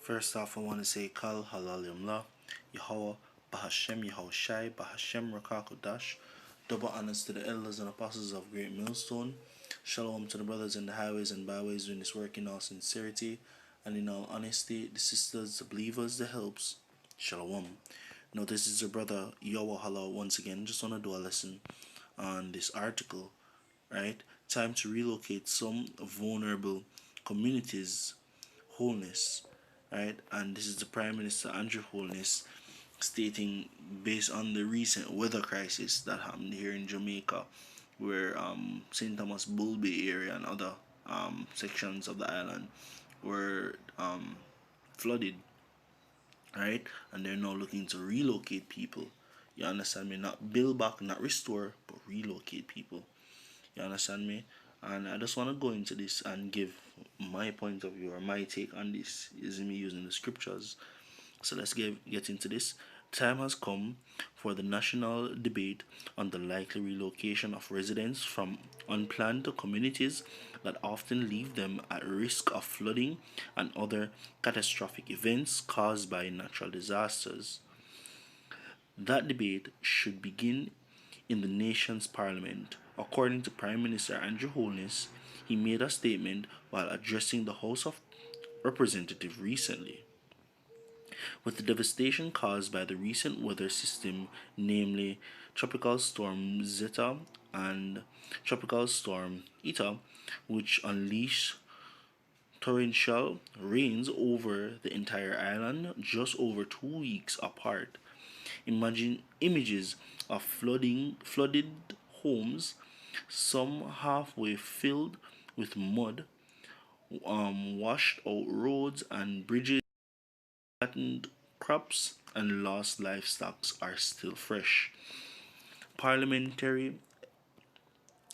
First off, I want to say Kal Halal Yamla, Yahweh, Bahashem, Yahushai, Bahashem, Rakakodash. Double honors to the elders and apostles of Great Millstone. Shalom to the brothers in the highways and byways doing this work in all sincerity and in all honesty. The sisters, the believers, the helps. Shalom. Now, this is your brother Yahweh Halal once again. Just want to do a lesson on this article, right? Time to relocate some vulnerable communities Holness, right? And this is the Prime Minister Andrew Holness stating, based on the recent weather crisis that happened here in Jamaica, where St. Thomas Bull Bay area and other sections of the island were flooded, right? And they're now looking to relocate people. You understand me? Not build back, not restore, but relocate people. You understand me? And I just want to go into this and give my point of view or my take on this, is me using the scriptures. So let's get into this. Time has come for the national debate on the likely relocation of residents from unplanned communities that often leave them at risk of flooding and other catastrophic events caused by natural disasters. That debate should begin in the nation's parliament. According to Prime Minister Andrew Holness, he made a statement while addressing the House of Representatives recently. With the devastation caused by the recent weather system, namely Tropical Storm Zeta and Tropical Storm Eta, which unleashed torrential rains over the entire island just over 2 weeks apart. Imagine images of flooded homes, some halfway filled with mud, washed out roads and bridges, flattened crops, and lost livestock are still fresh. Parliamentary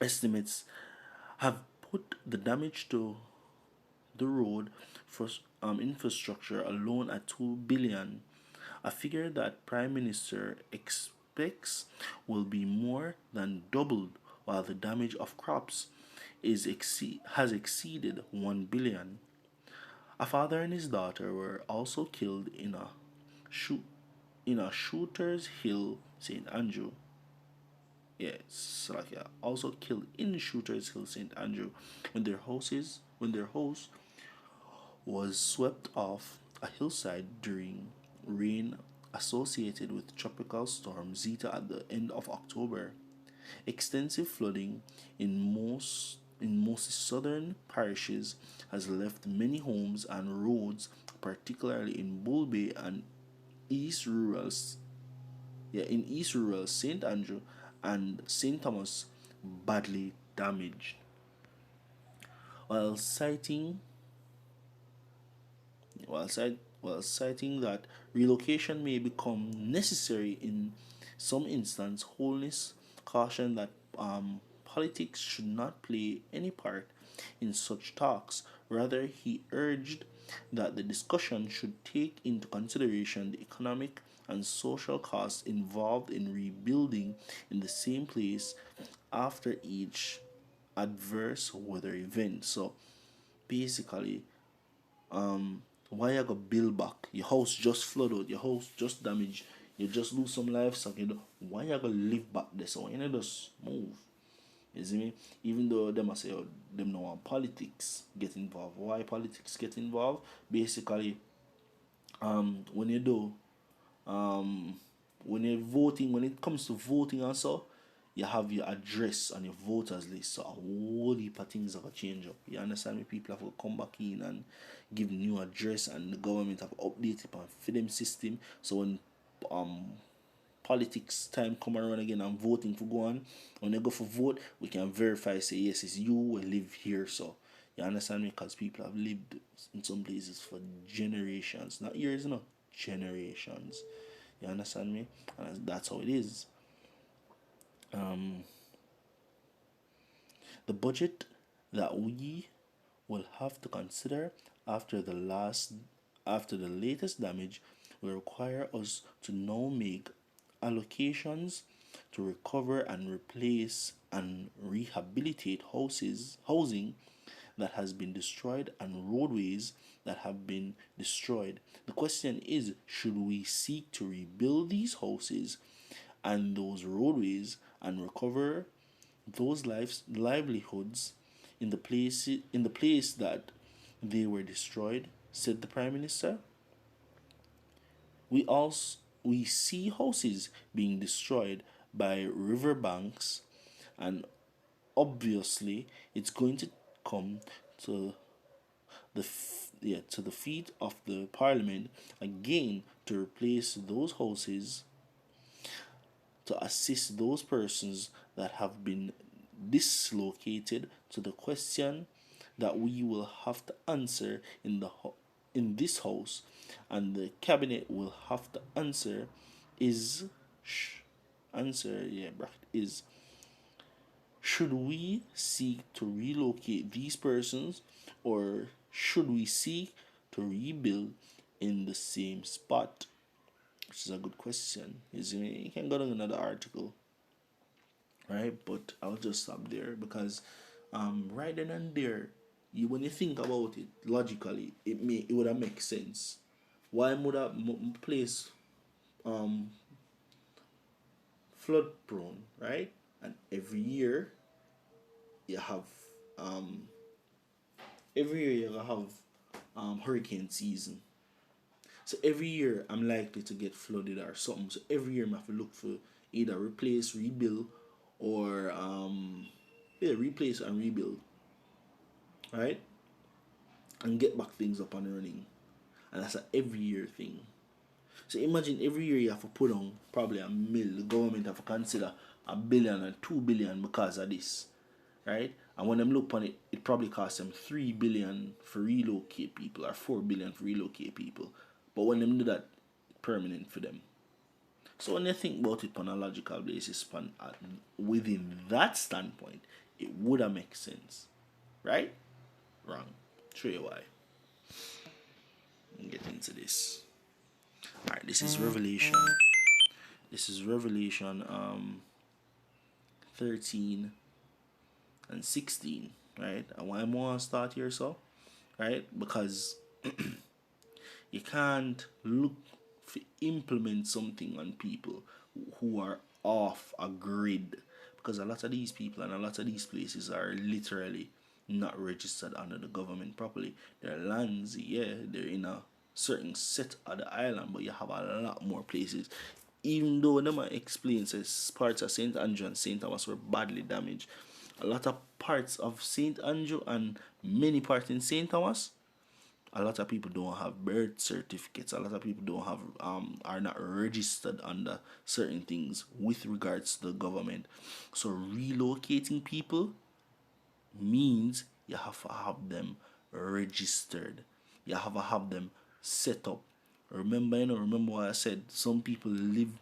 estimates have put the damage to the road for infrastructure alone at 2 billion, a figure that Prime Minister expects will be more than doubled, while the damage of crops has exceeded 1 billion. A father and his daughter were also killed shoot Shooters Hill, St. Andrew. Yes, like yeah, also killed in Shooters Hill, St. Andrew, when their house was swept off a hillside during rain associated with Tropical Storm Zeta at the end of October. Extensive flooding in most southern parishes has left many homes and roads, particularly in Bull Bay and East Rural, East Rural St. Andrew and St. Thomas, badly damaged. While citing while citing that relocation may become necessary in some instances, Holness cautioned that politics should not play any part in such talks. Rather, he urged that the discussion should take into consideration the economic and social costs involved in rebuilding in the same place after each adverse weather event. So basically, why you go build back? Your house just flooded, your house just damaged, you just lose some livestock, why you go live back there? So you know just move. You see me? Even though them must say them no want politics get involved. Why politics get involved? Basically, when you do when you're voting, when it comes to voting and so, you have your address on your voters list. So a whole heap of things have to change up. You understand me? People have to come back in and give new address, and the government have updated on for them system. So when um politics time come around again and voting for go on, when they go for vote, we can verify, say yes, it's you who live here. So you understand me? Because people have lived in some places for generations, not years, generations. You understand me? And that's how it is. Um, the budget that we will have to consider after the latest damage will require us to now make allocations to recover and replace and rehabilitate housing that has been destroyed and roadways that have been destroyed. The question is, should we seek to rebuild these houses and those roadways and recover those livelihoods in the place that they were destroyed, said the Prime Minister. We see houses being destroyed by riverbanks, and obviously it's going to come to to the feet of the Parliament again to replace those houses, to assist those persons that have been dislocated, to the question that we will have to answer in this house, and the cabinet will have to answer is answer is, should we seek to relocate these persons, or should we seek to rebuild in the same spot? Which is a good question. You can go to another article, right? But I'll just stop there because right then and there, when you think about it logically, it would have make sense. Why would a place um flood prone, right? And you have um every year you have hurricane season. So every year I'm likely to get flooded or something. So every year I have to look for either replace, rebuild, or replace and rebuild, right? And get back things up and running. And that's an every year thing. So imagine every year you have to put on probably a mill. The government have to consider $1 billion and $2 billion because of this, right? And when them look on it, it probably costs them $3 billion for relocate people or $4 billion for relocate people. But when them do that, permanent for them. So when you think about it on a logical basis, within that standpoint, it would have make sense, right? Wrong. Show you why. Get into this. All right, this is Revelation. This is Revelation 13 and 16, right? And why I want to start here, so, right? Because you can't look to implement something on people who are off a grid, because a lot of these people and a lot of these places are literally not registered under the government properly. Their lands, yeah, they're in a certain set of the island, but you have a lot more places. Even though them explains as parts of St. Andrew and St. Thomas were badly damaged, a lot of parts of St. Andrew and many parts in St. Thomas, a lot of people don't have birth certificates. A lot of people don't have are not registered under certain things with regards to the government. So relocating people means you have to have them registered. You have to have them set up. Remember what I said. Some people live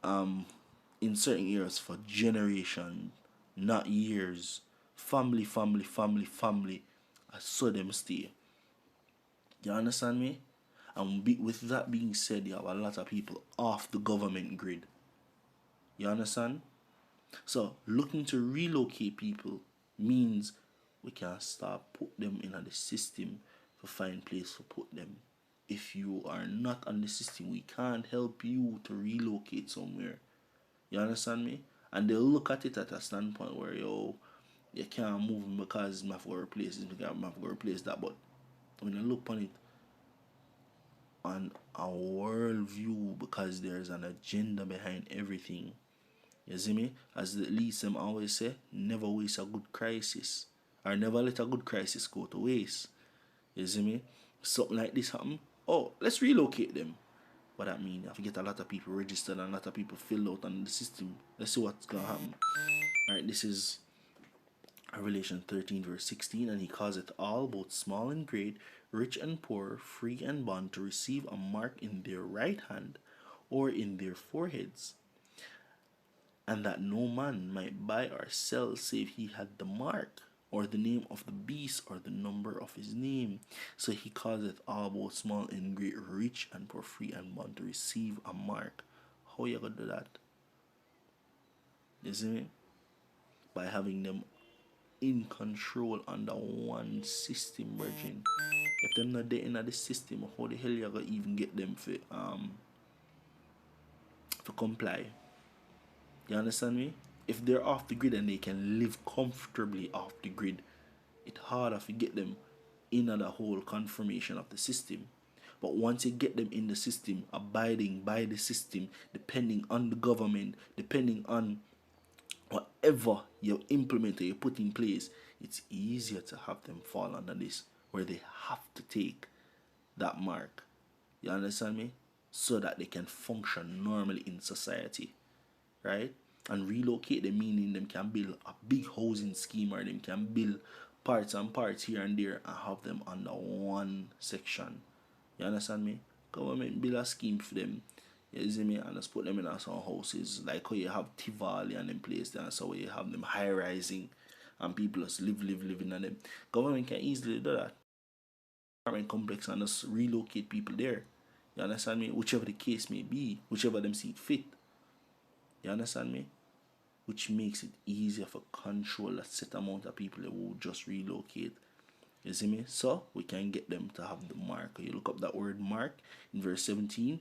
in certain areas for generations, not years. Family, family, family, family. I saw them stay. You understand me? And with that being said, you have a lot of people off the government grid. You understand? So looking to relocate people means we can start put them in the system to find place to put them. If you are not on the system, we can't help you to relocate somewhere. You understand me? And they'll look at it at a standpoint where you can't move because you have to replace this, you have to replace that. But when you look on it on a worldview, because there's an agenda behind everything. You see me? As the least them always say, never waste a good crisis. Or never let a good crisis go to waste. You see me? Something like this happen. Oh, let's relocate them. What that mean? You have to get a lot of people registered and a lot of people filled out on the system. Let's see what's gonna happen. Alright, this is Revelation 13 verse 16, and he causeth all, both small and great, rich and poor, free and bond, to receive a mark in their right hand or in their foreheads, and that no man might buy or sell save he had the mark, or the name of the beast, or the number of his name. So he causeth all, both small and great, rich and poor, free and bond, to receive a mark. How you gonna do that? You see me? By having them in control under one system, virgin. If them not there in the system, how the hell you gonna even get them for comply? You understand me? If they're off the grid and they can live comfortably off the grid, it's harder to get them in the whole confirmation of the system. But once you get them in the system, abiding by the system, depending on the government, depending on whatever you implement or you put in place, it's easier to have them fall under this, where they have to take that mark. You understand me? So that they can function normally in society, right? And relocate them, meaning them can build a big housing scheme, or them can build parts and parts here and there and have them under one section. You understand me? Government build a scheme for them. You see me? And just put them in some houses. Like how you have Tivoli and them place there, so you have them high rising and people just living on them. Government can easily do that. Apartment complex and just relocate people there. You understand me? Whichever the case may be, whichever them see fit. You understand me? Which makes it easier for control a set amount of people that will just relocate. You see me? So we can get them to have the mark. You look up that word mark in verse 17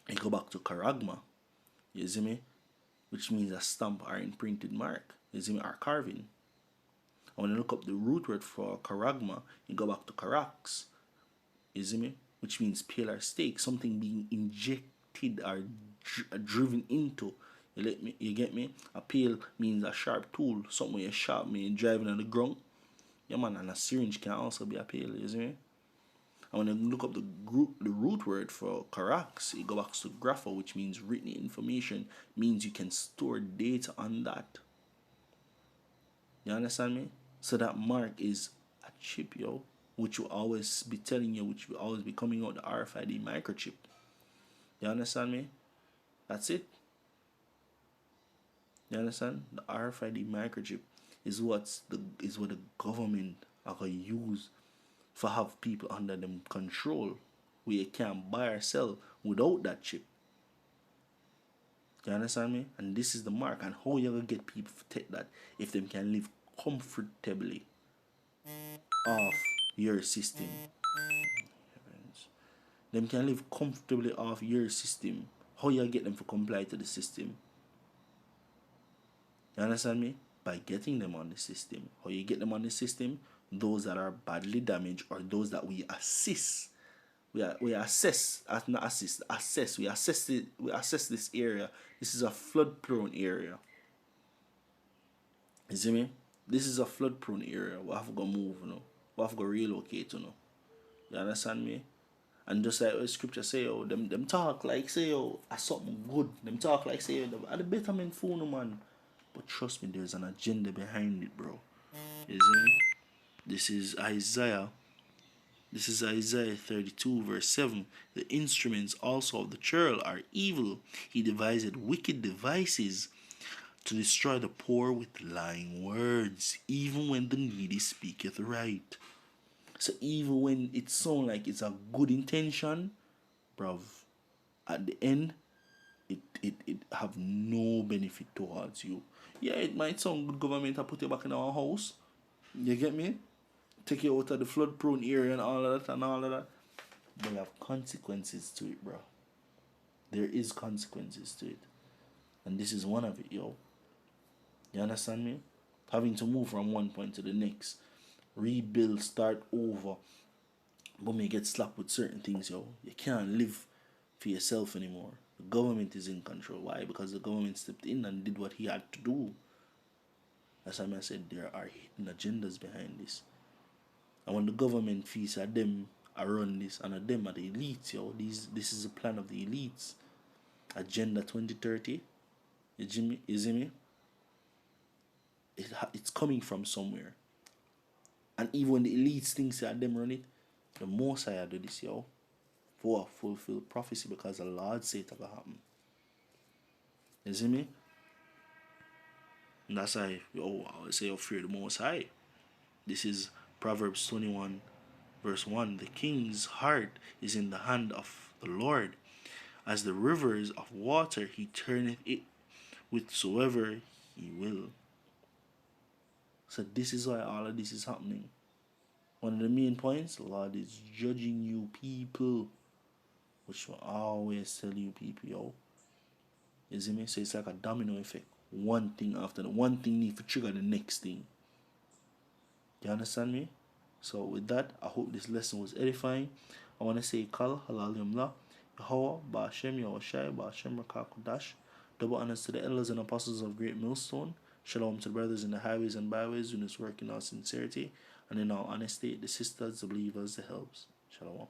and go back to charagma. You see me? Which means a stamp or imprinted mark. You see me? Or carving. And when you look up the root word for charagma, you go back to charax. You see me? Which means pale or stake. Something being injected or driven into. You get me? A pale means a sharp tool. Something where you sharp mean driving on the ground. Yeah man, and a syringe can also be a pale, you see me? And when you look up the root word for charax, it goes back to grapho, which means written information, means you can store data on that. You understand me? So that mark is a chip, yo, which will always be telling you, which will always be coming out the RFID microchip. You understand me? That's it. You understand? The RFID microchip is what the government are gonna use for have people under them control, where you can't buy or sell without that chip. You understand me? And this is the mark. And how you gonna get people to take that if them can live comfortably off your system? Them can live comfortably off your system. How you get them to comply to the system? You understand me? By getting them on the system. How you get them on the system? Those that are badly damaged, or those that we assist. We assess, not assist, assess. We assess it. We assess this area. This is a flood-prone area. You see me? This is a flood-prone area. We have to go move, you know. We have to go relocate, you know. You understand me? And just like what scripture say, yo, them talk like say, yo, a something good. Them talk like say, yo, the betterment fool, no man. But trust me, there's an agenda behind it, bro. You see me? This is Isaiah. This is Isaiah 32, verse 7. The instruments also of the churl are evil. He devised wicked devices to destroy the poor with lying words, even when the needy speaketh right. So even when it sounds like it's a good intention, bruv, at the end, it have no benefit towards you. Yeah, it might sound good government to put you back in our house. You get me? Take you out of the flood prone area and all of that and all of that. But you have consequences to it, bro. There is consequences to it. And this is one of it, yo. You understand me? Having to move from one point to the next. Rebuild, start over. But may get slapped with certain things, yo. You can't live for yourself anymore. The government is in control. Why? Because the government stepped in and did what he had to do. That's why I said there are hidden agendas behind this. And when the government feels that them are run this and them are the elites, yo, this is the plan of the elites. Agenda 2030. You see me? It's coming from somewhere. And even when the elites think that them run it, the most I do this, yo, for a fulfilled prophecy, because the Lord said it will happen. You see me? And that's why, yo, I would say, fear the Most High. This is Proverbs 21, verse 1. The king's heart is in the hand of the Lord. As the rivers of water, he turneth it whithersoever he will. So this is why all of this is happening. One of the main points, Lord is judging you people, which will always tell you people, yo. You see me? So it's like a domino effect. One thing after the one thing need to trigger the next thing. You understand me? So with that, I hope this lesson was edifying. I want to say Kal Halal Yamla, Yahweh, Ba'ashem, Yahushai, Ba'ashem, Rakakudash. Double honors to the elders and apostles of Great Millstone. Shalom to the brothers in the highways and byways who is working in all sincerity and in all honesty, the sisters, the believers, the helps. Shalom.